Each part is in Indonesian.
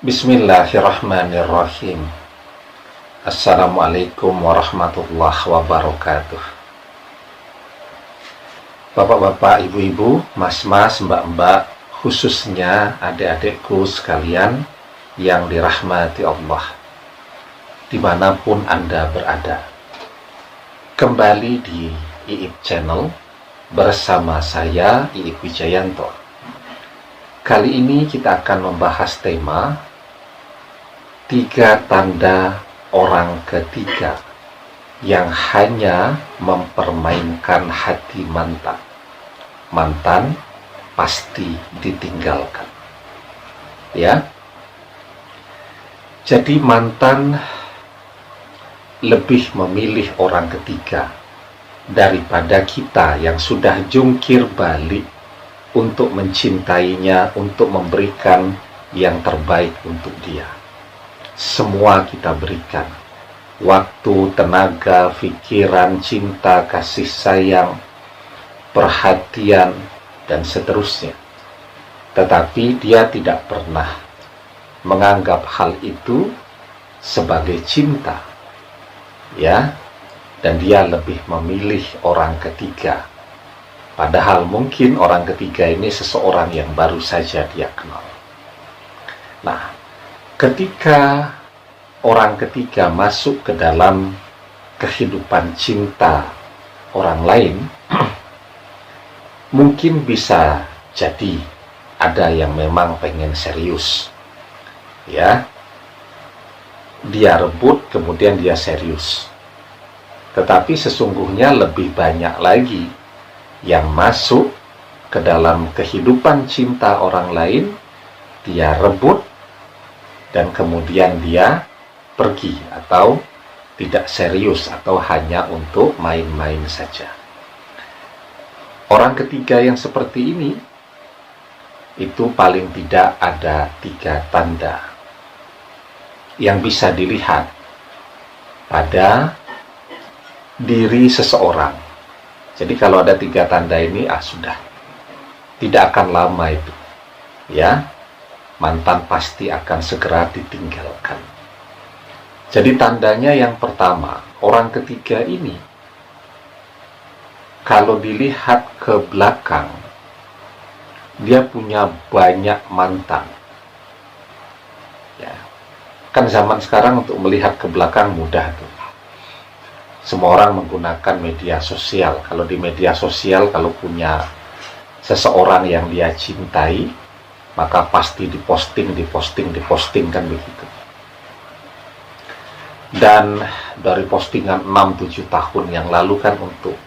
Bismillahirrahmanirrahim. Assalamualaikum warahmatullahi wabarakatuh. Bapak-bapak, ibu-ibu, mas-mas, mbak-mbak, khususnya adik-adikku sekalian yang dirahmati Allah, dimanapun Anda berada. Kembali di Iip Channel bersama saya, Iip Wijayanto. Kali ini kita akan membahas tema 3 tanda orang ketiga yang hanya mempermainkan hati mantan. Mantan pasti ditinggalkan. Ya. Jadi mantan lebih memilih orang ketiga daripada kita yang sudah jungkir balik untuk mencintainya, untuk memberikan yang terbaik untuk dia. Semua kita berikan. Waktu, tenaga, pikiran, cinta, kasih sayang, perhatian, dan seterusnya. Tetapi dia tidak pernah menganggap hal itu sebagai cinta. Ya, dan dia lebih memilih orang ketiga. Padahal mungkin orang ketiga ini seseorang yang baru saja dia kenal. Nah, ketika orang ketiga masuk ke dalam kehidupan cinta orang lain, mungkin bisa jadi ada yang memang pengen serius. Ya, dia rebut, kemudian dia serius. Tetapi sesungguhnya lebih banyak lagi yang masuk ke dalam kehidupan cinta orang lain, dia rebut, dan kemudian dia pergi atau tidak serius atau hanya untuk main-main saja. Orang ketiga yang seperti ini, itu paling tidak ada 3 tanda yang bisa dilihat pada diri seseorang. Jadi kalau ada 3 tanda ini, sudah, tidak akan lama itu, ya, mantan pasti akan segera ditinggalkan. Jadi tandanya yang pertama, orang ketiga ini, kalau dilihat ke belakang, dia punya banyak mantan. Ya, kan zaman sekarang untuk melihat ke belakang mudah tuh. Semua orang menggunakan media sosial. Kalau di media sosial, kalau punya seseorang yang dia cintai, maka pasti diposting kan begitu. Dan dari postingan 6-7 tahun yang lalu kan untuk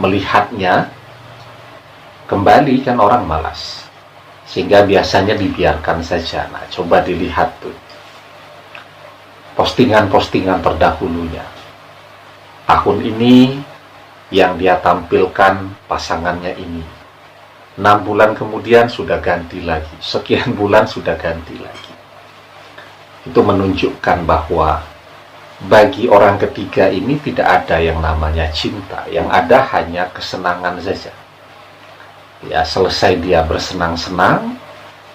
melihatnya kembali kan orang malas. Sehingga biasanya dibiarkan saja. Nah, coba dilihat tuh postingan-postingan terdahulunya. Tahun ini yang dia tampilkan pasangannya ini. 6 bulan kemudian sudah ganti lagi. Sekian bulan sudah ganti lagi. Itu menunjukkan bahwa bagi orang ketiga ini tidak ada yang namanya cinta. Yang ada hanya kesenangan saja. Ya, selesai dia bersenang-senang,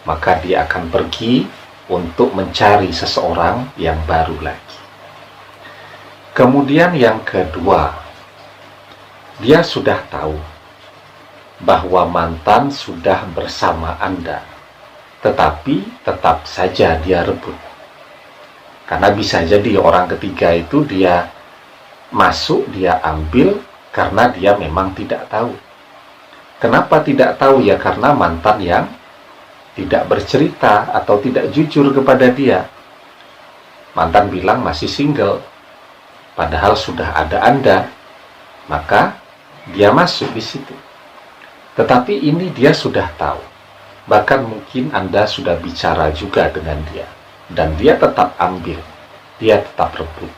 maka dia akan pergi untuk mencari seseorang yang baru lagi. Kemudian yang kedua, dia sudah tahu bahwa mantan sudah bersama Anda, tetapi tetap saja dia rebut. Karena bisa jadi orang ketiga itu dia masuk, dia ambil karena dia memang tidak tahu. Kenapa tidak tahu? Ya karena mantan yang tidak bercerita atau tidak jujur kepada dia. Mantan bilang masih single, padahal sudah ada Anda, maka dia masuk di situ. Tetapi ini dia sudah tahu. Bahkan mungkin Anda sudah bicara juga dengan dia, dan dia tetap ambil, dia tetap rebut.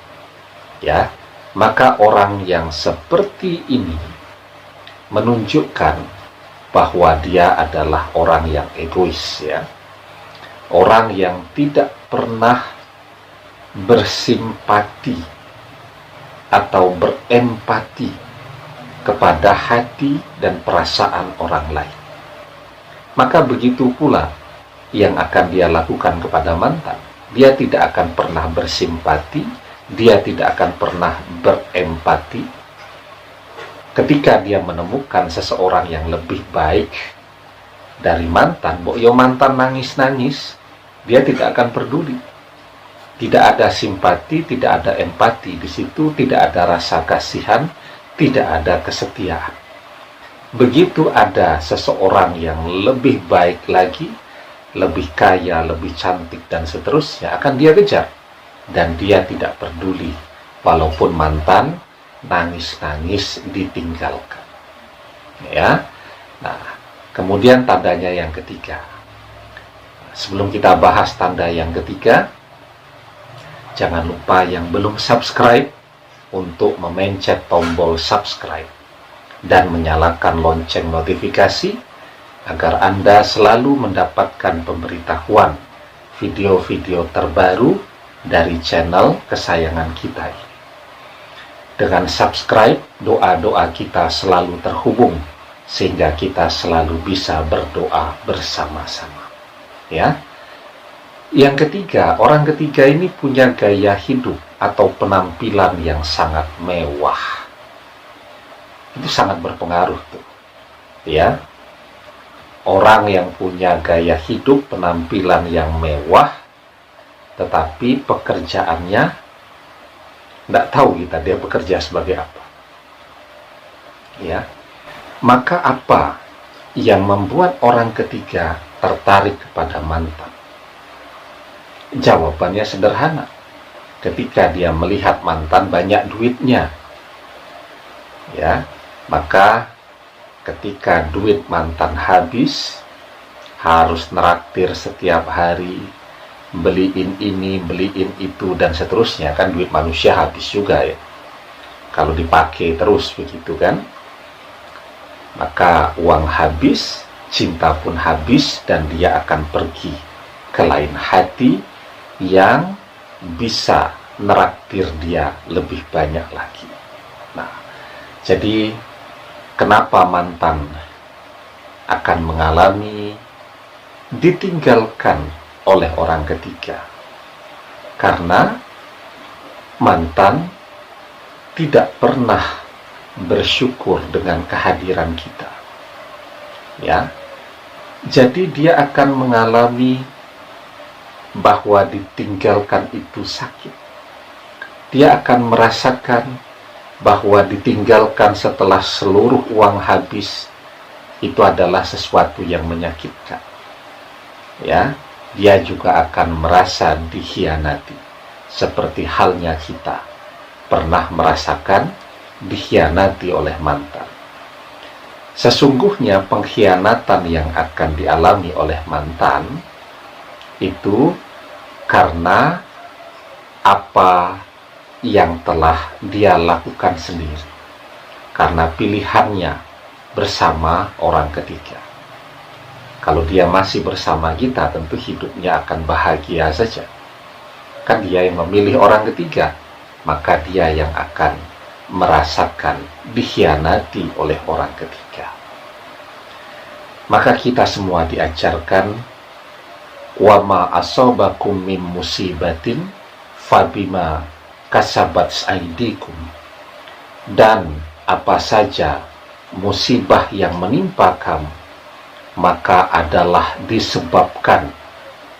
Ya, maka orang yang seperti ini menunjukkan bahwa dia adalah orang yang egois, ya. Orang yang tidak pernah bersimpati atau berempati kepada hati dan perasaan orang lain. Maka begitu pula yang akan dia lakukan kepada mantan. Dia tidak akan pernah bersimpati, dia tidak akan pernah berempati. Ketika dia menemukan seseorang yang lebih baik dari mantan, mantan nangis-nangis, dia tidak akan peduli. Tidak ada simpati, tidak ada empati di situ, tidak ada rasa kasihan, tidak ada kesetiaan. Begitu ada seseorang yang lebih baik lagi, lebih kaya, lebih cantik, dan seterusnya, akan dia kejar. Dan dia tidak peduli, walaupun mantan nangis-nangis ditinggalkan. Ya. Nah, kemudian tandanya yang ketiga. Sebelum kita bahas tanda yang ketiga, jangan lupa yang belum subscribe untuk memencet tombol subscribe dan menyalakan lonceng notifikasi agar Anda selalu mendapatkan pemberitahuan video-video terbaru dari channel kesayangan kita ini. Dengan subscribe, doa-doa kita selalu terhubung sehingga kita selalu bisa berdoa bersama-sama. Ya. Yang ketiga, orang ketiga ini punya gaya hidup atau penampilan yang sangat mewah. Itu sangat berpengaruh tuh. Ya. Orang yang punya gaya hidup, penampilan yang mewah, tetapi pekerjaannya tidak tahu dia bekerja sebagai apa. Ya. Maka apa yang membuat orang ketiga tertarik kepada mantan? Jawabannya sederhana. Ketika dia melihat mantan banyak duitnya, ya, maka ketika duit mantan habis, harus neraktir setiap hari, beliin ini, beliin itu, dan seterusnya. Kan duit manusia habis juga ya, kalau dipakai terus begitu kan. Maka uang habis, cinta pun habis, dan dia akan pergi ke lain hati yang bisa neraktir dia lebih banyak lagi. Nah, jadi kenapa mantan akan mengalami ditinggalkan oleh orang ketiga? Karena mantan tidak pernah bersyukur dengan kehadiran kita. Ya. Jadi dia akan mengalami bahwa ditinggalkan itu sakit. Dia akan merasakan bahwa ditinggalkan setelah seluruh uang habis itu adalah sesuatu yang menyakitkan. Ya, dia juga akan merasa dikhianati, seperti halnya kita pernah merasakan dikhianati oleh mantan. Sesungguhnya pengkhianatan yang akan dialami oleh mantan itu karena apa yang telah dia lakukan sendiri, karena pilihannya bersama orang ketiga. Kalau dia masih bersama kita, tentu hidupnya akan bahagia saja. Kan dia yang memilih orang ketiga, maka dia yang akan merasakan dikhianati oleh orang ketiga. Maka kita semua diajarkan, wa ma asabakum min musibatin fabima kasabat aidikum, dan apa saja musibah yang menimpa kamu maka adalah disebabkan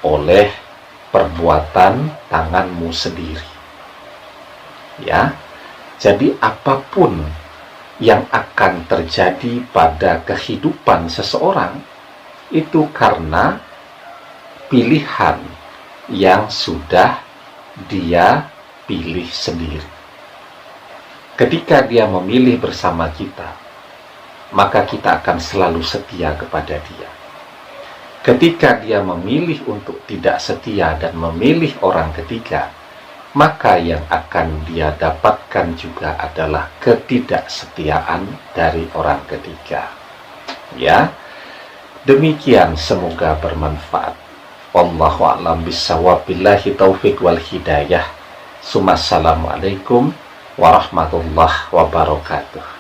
oleh perbuatan tanganmu sendiri. Ya, jadi apapun yang akan terjadi pada kehidupan seseorang itu karena pilihan yang sudah dia pilih sendiri. Ketika dia memilih bersama kita, maka kita akan selalu setia kepada dia. Ketika dia memilih untuk tidak setia dan memilih orang ketiga, maka yang akan dia dapatkan juga adalah ketidaksetiaan dari orang ketiga. Ya, demikian, semoga bermanfaat. Wallahu a'lam bishawab, billahi taufiq wal hidayah. Assalamualaikum warahmatullahi wabarakatuh.